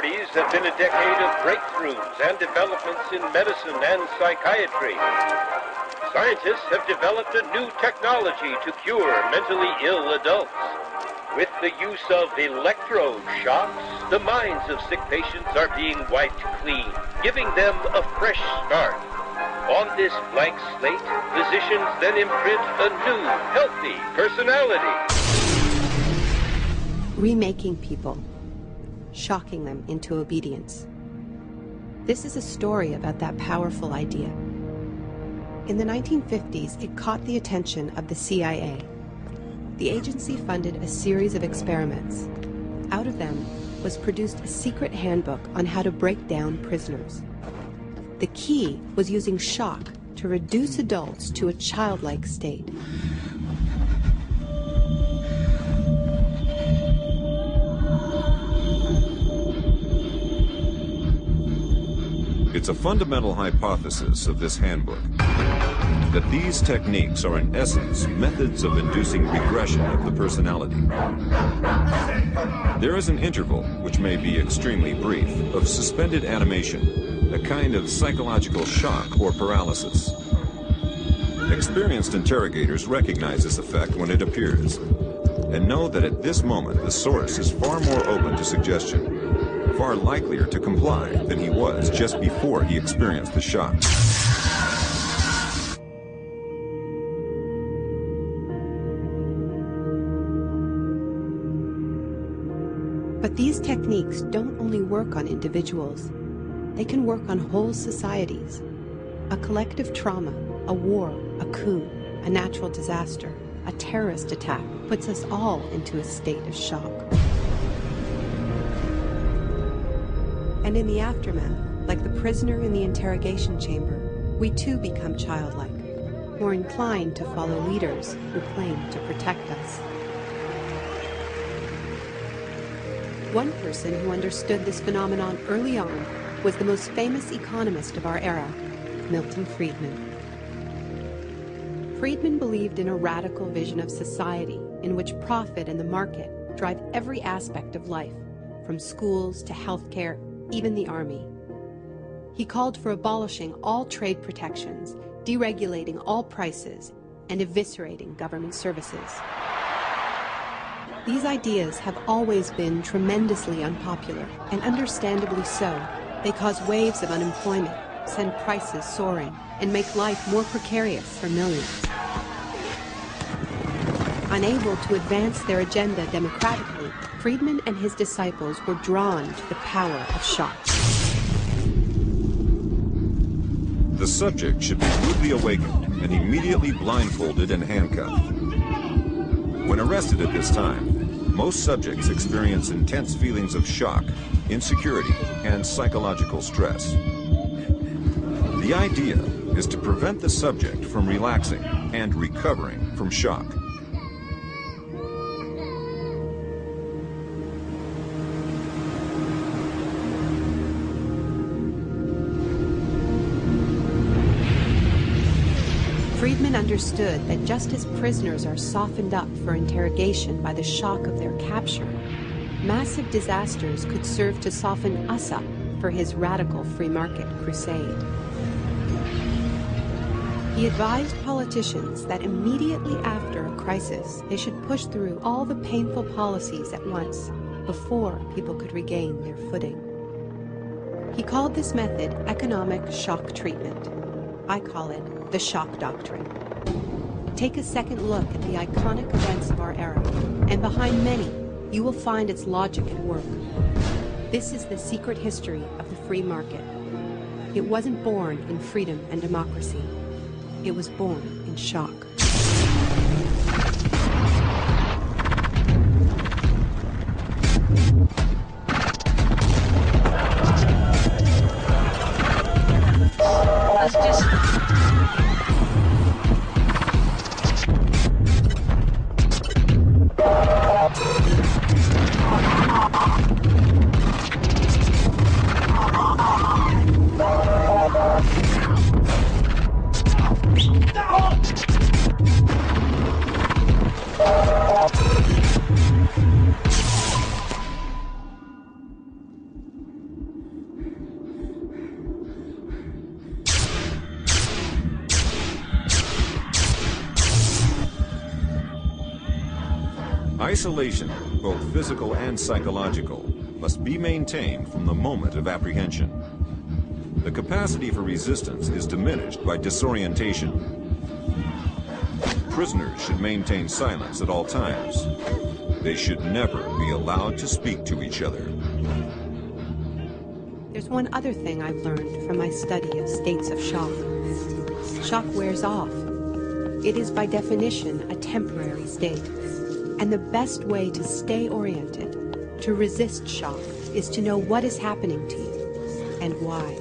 1940s have been a decade of breakthroughs and developments in medicine and psychiatry. Scientists have developed a new technology to cure mentally ill adults. With the use of electroshocks, the minds of sick patients are being wiped clean, giving them a fresh start. On this blank slate, physicians then imprint a new, healthy personality. Remaking people, shocking them into obedience. This is a story about that powerful idea. In the 1950s, it caught the attention of the CIA. The agency funded a series of experiments. Out of them was produced a secret handbook on how to break down prisoners. The key was using shock to reduce adults to a childlike state. It's a fundamental hypothesis of this handbook that these techniques are in essence methods of inducing regression of the personality. There is an interval, which may be extremely brief, of suspended animation, a kind of psychological shock or paralysis. Experienced interrogators recognize this effect when it appears, and know that at this moment the source is far more open to suggestion, far likelier to comply than he was just before he experienced the shock. But these techniques don't only work on individuals. They can work on whole societies. A collective trauma, a war, a coup, a natural disaster, a terrorist attack puts us all into a state of shock. And in the aftermath, like the prisoner in the interrogation chamber, we too become childlike, more inclined to follow leaders who claim to protect us. One person who understood this phenomenon early on was the most famous economist of our era, Milton Friedman. Friedman believed in a radical vision of society in which profit and the market drive every aspect of life, from schools to healthcare, even the army. He called for abolishing all trade protections, deregulating all prices, and eviscerating government services. These ideas have always been tremendously unpopular, and understandably so. They cause waves of unemployment, send prices soaring, and make life more precarious for millions. Unable to advance their agenda democratically, Friedman and his disciples were drawn to the power of shock. The subject should be rudely awakened and immediately blindfolded and handcuffed. When arrested at this time, most subjects experience intense feelings of shock, insecurity, and psychological stress. The idea is to prevent the subject from relaxing and recovering from shock. Friedman understood that just as prisoners are softened up for interrogation by the shock of their capture, massive disasters could serve to soften us up for his radical free market crusade. He advised politicians that immediately after a crisis, they should push through all the painful policies at once before people could regain their footing. He called this method economic shock treatment. I call it the shock doctrine. Take a second look at the iconic events of our era, and behind many, you will find its logic at work. This is the secret history of the free market. It wasn't born in freedom and democracy. It was born in shock. Isolation, both physical and psychological, must be maintained from the moment of apprehension. The capacity for resistance is diminished by disorientation. Prisoners should maintain silence at all times. They should never be allowed to speak to each other. There's one other thing I've learned from my study of states of shock. Shock wears off. It is by definition a temporary state. And the best way to stay oriented, to resist shock, is to know what is happening to you and why.